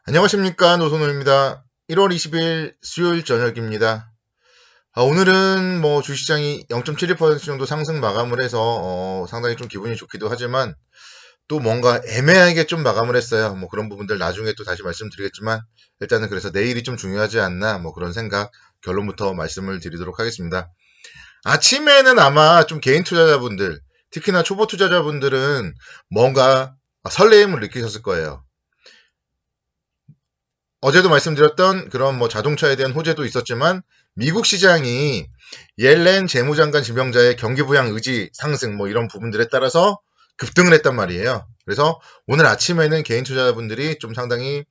안녕하십니까, 노선호입니다. 1월 20일 수요일 저녁입니다. 오늘은 뭐 주시장이 0.71% 정도 상승 마감을 해서 상당히 좀 기분이 좋기도 하지만 또 뭔가 애매하게 좀 마감을 했어요. 뭐 그런 부분들 나중에 또 다시 말씀드리겠지만 일단은 그래서 내일이 좀 중요하지 않나 뭐 그런 생각 결론부터 말씀을 드리도록 하겠습니다. 아침에는 아마 좀 개인 투자자분들 특히나 초보 투자자분들은 뭔가 설레임을 느끼셨을 거예요. 어제도 말씀드렸던 그런 뭐 자동차에 대한 호재도 있었지만 미국 시장이 옐렌 재무장관 지명자의 경기 부양 의지 상승 뭐 이런 부분들에 따라서 급등을 했단 말이에요. 그래서 오늘 아침에는 개인 투자자분들이 좀 상당히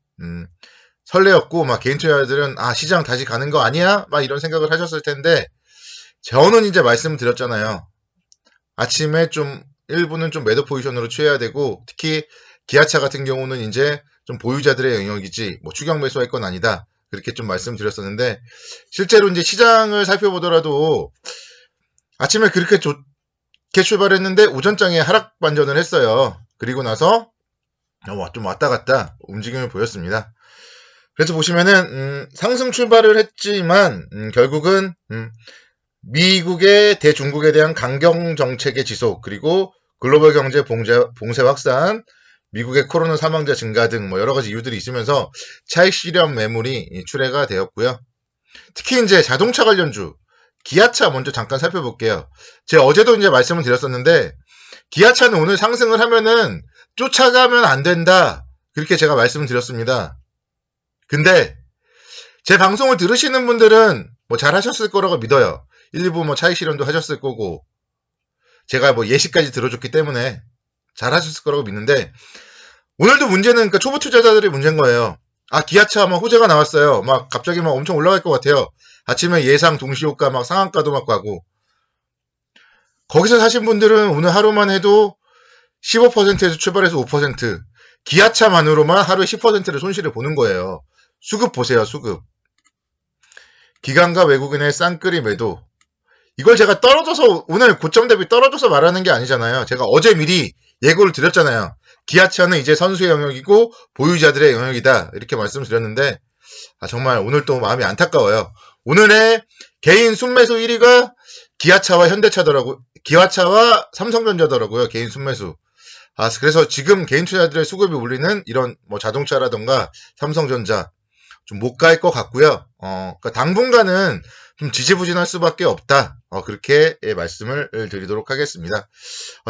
설레었고 막 개인 투자자들은 시장 다시 가는 거 아니야? 막 이런 생각을 하셨을 텐데 저는 이제 말씀을 드렸잖아요. 아침에 좀 일부는 좀 매도 포지션으로 취해야 되고 특히 기아차 같은 경우는 이제 좀 보유자들의 영역이지 뭐 추격 매수할 건 아니다. 그렇게 좀 말씀드렸었는데 실제로 이제 시장을 살펴보더라도 아침에 그렇게 좋게 출발했는데 오전장에 하락 반전을 했어요. 그리고 나서 좀 왔다 갔다 움직임을 보였습니다. 그래서 보시면은 상승 출발을 했지만 결국은 미국의 대중국에 대한 강경 정책의 지속 그리고 글로벌 경제 봉쇄 확산 미국의 코로나 사망자 증가 등 뭐 여러 가지 이유들이 있으면서 차익 실현 매물이 출회가 되었고요. 특히 이제 자동차 관련주 기아차 먼저 잠깐 살펴볼게요. 제가 어제도 이제 말씀을 드렸었는데 기아차는 오늘 상승을 하면은 쫓아가면 안 된다. 그렇게 제가 말씀을 드렸습니다. 근데 제 방송을 들으시는 분들은 뭐 잘 하셨을 거라고 믿어요. 일부 뭐 차익 실현도 하셨을 거고 제가 뭐 예시까지 들어줬기 때문에 잘 하셨을 거라고 믿는데 오늘도 문제는 그러니까 초보 투자자들의 문제인 거예요. 기아차 막 호재가 나왔어요. 막 갑자기 막 엄청 올라갈 것 같아요. 아침에 예상 동시효과 막 상한가도 막 가고 거기서 사신 분들은 오늘 하루만 해도 15%에서 출발해서 5% 기아차만으로만 하루에 10%를 손실을 보는 거예요. 수급 보세요. 수급. 기관과 외국인의 쌍끌이 매도. 이걸 제가 떨어져서 오늘 고점 대비 떨어져서 말하는 게 아니잖아요. 제가 어제 미리 예고를 드렸잖아요. 기아차는 이제 선수의 영역이고 보유자들의 영역이다. 이렇게 말씀드렸는데 정말 오늘 또 마음이 안타까워요. 오늘의 개인 순매수 1위가 기아차와 현대차더라고요. 기아차와 삼성전자더라고요. 개인 순매수. 그래서 지금 개인 투자자들의 수급이 울리는 이런 뭐 자동차라던가 삼성전자 좀 못 갈 것 같고요. 그러니까 당분간은 좀 지지부진할 수밖에 없다. 그렇게 말씀을 드리도록 하겠습니다.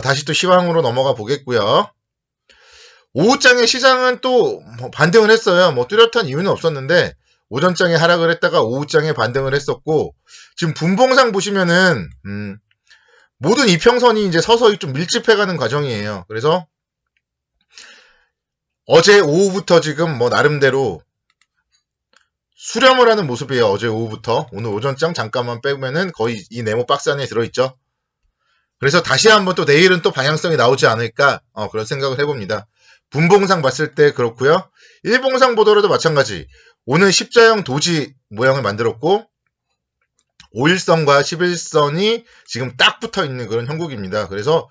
다시 또 시황으로 넘어가 보겠고요. 오후장에 시장은 또 반등을 했어요. 뭐 뚜렷한 이유는 없었는데 오전장에 하락을 했다가 오후장에 반등을 했었고 지금 분봉상 보시면은 모든 이평선이 이제 서서히 좀 밀집해가는 과정이에요. 그래서 어제 오후부터 지금 뭐 나름대로 수렴을 하는 모습이에요. 어제 오후부터. 오늘 오전장 잠깐만 빼면은 거의 이 네모 박스 안에 들어있죠. 그래서 다시 한번 또 내일은 또 방향성이 나오지 않을까 그런 생각을 해봅니다. 분봉상 봤을 때 그렇고요. 일봉상 보더라도 마찬가지. 오늘 십자형 도지 모양을 만들었고 5일선과 11선이 지금 딱 붙어있는 그런 형국입니다. 그래서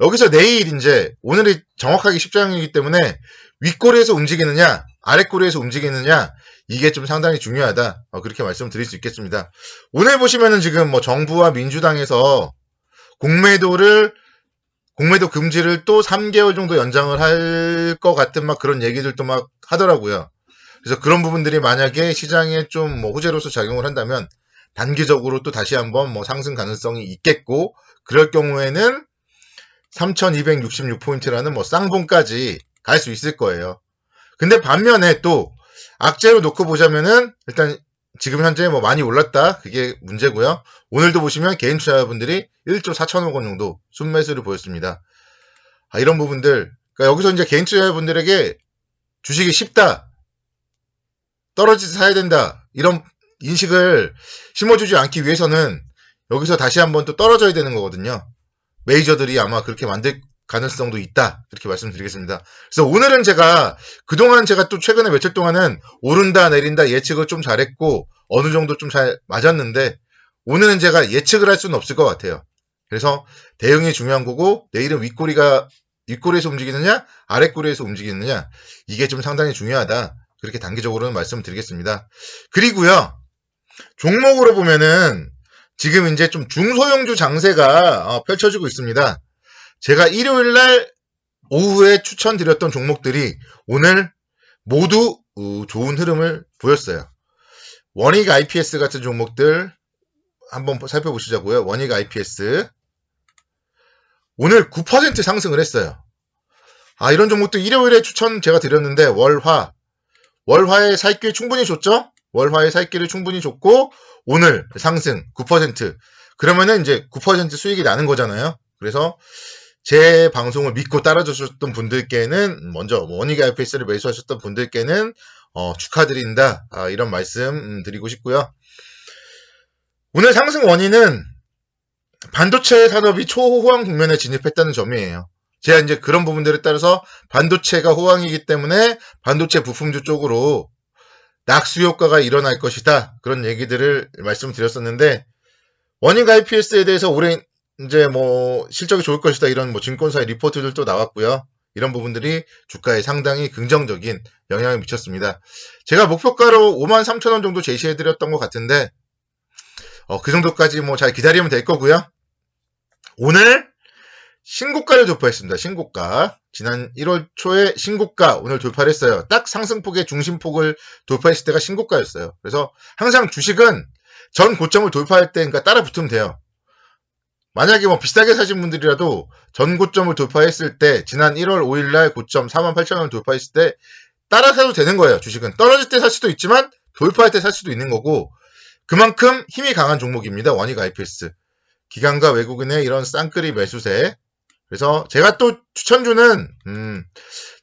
여기서 내일 이제 오늘이 정확하게 십자형이기 때문에 윗꼬리에서 움직이느냐 아랫꼬리에서 움직이느냐 이게 좀 상당히 중요하다. 그렇게 말씀드릴 수 있겠습니다. 오늘 보시면은 지금 뭐 정부와 민주당에서 공매도 금지를 또 3개월 정도 연장을 할 것 같은 막 그런 얘기들도 막 하더라고요. 그래서 그런 부분들이 만약에 시장에 좀 뭐 호재로서 작용을 한다면 단기적으로 또 다시 한번 뭐 상승 가능성이 있겠고 그럴 경우에는 3266포인트라는 뭐 쌍봉까지 갈 수 있을 거예요. 근데 반면에 또 악재로 놓고 보자면은 일단 지금 현재 뭐 많이 올랐다. 그게 문제고요. 오늘도 보시면 개인 투자자분들이 1조 4천억 원 정도 순매수를 보였습니다. 이런 부분들. 그러니까 여기서 이제 개인 투자자분들에게 주식이 쉽다. 떨어지지 사야 된다. 이런 인식을 심어주지 않기 위해서는 여기서 다시 한번 또 떨어져야 되는 거거든요. 메이저들이 아마 그렇게 만들 가능성도 있다. 이렇게 말씀드리겠습니다. 그래서 오늘은 그동안 제가 또 최근에 며칠 동안은 오른다 내린다 예측을 좀 잘했고 어느 정도 좀 잘 맞았는데 오늘은 제가 예측을 할 수는 없을 것 같아요. 그래서 대응이 중요한 거고 내일은 윗꼬리에서 움직이느냐 아랫꼬리에서 움직이느냐 이게 좀 상당히 중요하다. 그렇게 단기적으로는 말씀드리겠습니다. 그리고요, 종목으로 보면은 지금 이제 좀 중소형주 장세가 펼쳐지고 있습니다. 제가 일요일날 오후에 추천드렸던 종목들이 오늘 모두 좋은 흐름을 보였어요. 원익 IPS 같은 종목들 한번 살펴보시자고요. 원익 IPS 오늘 9% 상승을 했어요. 이런 종목도 일요일에 추천 제가 드렸는데 월화의 살길 충분히 줬죠? 월화의 살길을 충분히 줬고 오늘 상승 9%. 그러면은 이제 9% 수익이 나는 거잖아요. 그래서 제 방송을 믿고 따라주셨던 분들께는 먼저 원익 IPS를 매수하셨던 분들께는 축하드린다. 이런 말씀 드리고 싶고요. 오늘 상승 원인은 반도체 산업이 초호황 국면에 진입했다는 점이에요. 제가 이제 그런 부분들에 따라서 반도체가 호황이기 때문에 반도체 부품주 쪽으로 낙수 효과가 일어날 것이다. 그런 얘기들을 말씀드렸었는데 원익 IPS에 대해서 올해 이제 실적이 좋을 것이다. 이런 증권사의 리포트들도 나왔고요. 이런 부분들이 주가에 상당히 긍정적인 영향을 미쳤습니다. 제가 목표가로 53,000원 정도 제시해드렸던 것 같은데 그 정도까지 잘 기다리면 될 거고요. 오늘 신고가를 돌파했습니다. 신고가. 지난 1월 초에 신고가 오늘 돌파를 했어요. 딱 상승폭의 중심폭을 돌파했을 때가 신고가였어요. 그래서 항상 주식은 전 고점을 돌파할 때 그러니까 따라 붙으면 돼요. 만약에 비싸게 사신 분들이라도 전 고점을 돌파했을 때 지난 1월 5일날 고점 48,000원 돌파했을 때 따라 사도 되는 거예요. 주식은 떨어질 때 살 수도 있지만 돌파할 때 살 수도 있는 거고 그만큼 힘이 강한 종목입니다. 원익 IPS. 기관과 외국인의 이런 쌍끌이 매수세. 그래서 제가 또 추천주는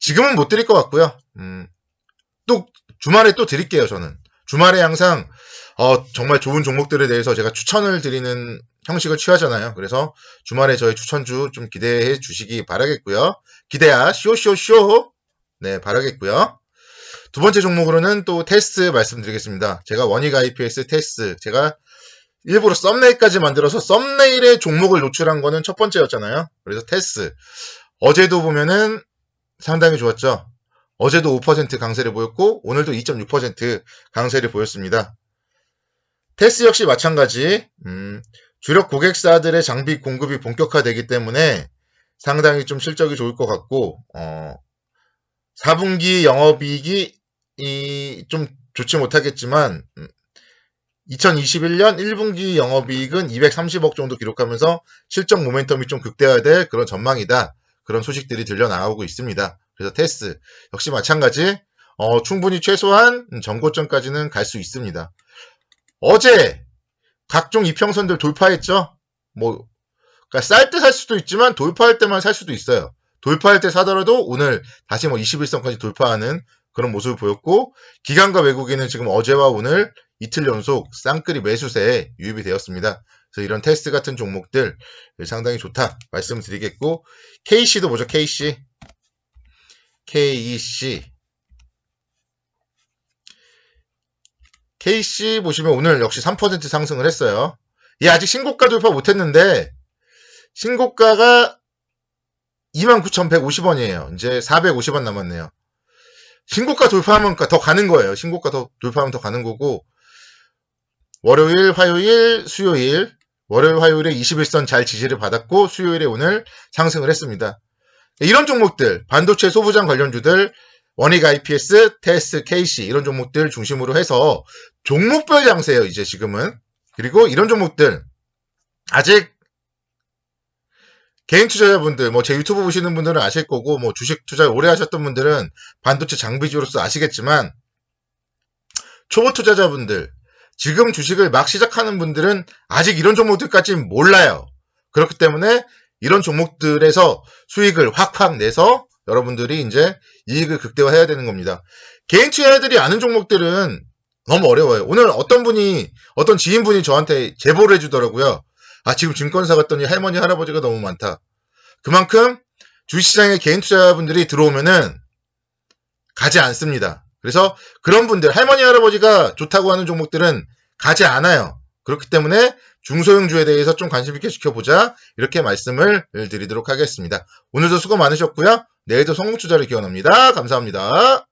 지금은 못 드릴 것 같고요. 또 주말에 또 드릴게요. 저는 주말에 항상 정말 좋은 종목들에 대해서 제가 추천을 드리는 형식을 취하잖아요. 그래서 주말에 저희 추천주 좀 기대해 주시기 바라겠고요. 기대야 쇼 네 바라겠고요. 두 번째 종목으로는 또 테스 말씀드리겠습니다. 제가 원익 IPS 테스 제가 일부러 썸네일까지 만들어서 썸네일에 종목을 노출한 거는 첫 번째였잖아요. 그래서 테스 어제도 보면은 상당히 좋았죠. 어제도 5% 강세를 보였고 오늘도 2.6% 강세를 보였습니다. 테스 역시 마찬가지 주력 고객사들의 장비 공급이 본격화되기 때문에 상당히 좀 실적이 좋을 것 같고 4분기 영업이익이 좀 좋지 못하겠지만 2021년 1분기 영업이익은 230억 정도 기록하면서 실적 모멘텀이 좀 극대화될 그런 전망이다. 그런 소식들이 들려나오고 있습니다. 그래서 테스 역시 마찬가지 충분히 최소한 전고점까지는 갈 수 있습니다. 어제 각종 이평선들 돌파했죠. 그러니까 쌀 때 살 수도 있지만 돌파할 때만 살 수도 있어요. 돌파할 때 사더라도 오늘 다시 21선까지 돌파하는 그런 모습을 보였고 기관과 외국인은 지금 어제와 오늘 이틀 연속 쌍끌이 매수세에 유입이 되었습니다. 그래서 이런 테스트 같은 종목들 상당히 좋다 말씀드리겠고 KC도 보죠. KC 보시면 오늘 역시 3% 상승을 했어요. 아직 신고가 돌파 못했는데 신고가가 29,150원이에요. 이제 450원 남았네요. 신고가 돌파하면 더 가는 거예요. 신고가 돌파하면 더 가는 거고 월요일, 화요일, 수요일 월요일, 화요일에 21선 잘 지지를 받았고 수요일에 오늘 상승을 했습니다. 이런 종목들 반도체 소부장 관련주들 원익 IPS, 테스, KC 이런 종목들 중심으로 해서 종목별 장세예요. 이제 지금은. 그리고 이런 종목들 아직 개인 투자자분들, 제 유튜브 보시는 분들은 아실 거고, 주식 투자 오래 하셨던 분들은 반도체 장비주로서 아시겠지만, 초보 투자자분들, 지금 주식을 막 시작하는 분들은 아직 이런 종목들까지는 몰라요. 그렇기 때문에 이런 종목들에서 수익을 확 내서 여러분들이 이제 이익을 극대화해야 되는 겁니다. 개인 투자자들이 아는 종목들은 너무 어려워요. 오늘 어떤 지인분이 저한테 제보를 해주더라고요. 지금 증권사 갔더니 할머니, 할아버지가 너무 많다. 그만큼 주식시장에 개인 투자자분들이 들어오면은 가지 않습니다. 그래서 그런 분들, 할머니, 할아버지가 좋다고 하는 종목들은 가지 않아요. 그렇기 때문에 중소형주에 대해서 좀 관심 있게 지켜보자. 이렇게 말씀을 드리도록 하겠습니다. 오늘도 수고 많으셨고요. 내일도 성공투자를 기원합니다. 감사합니다.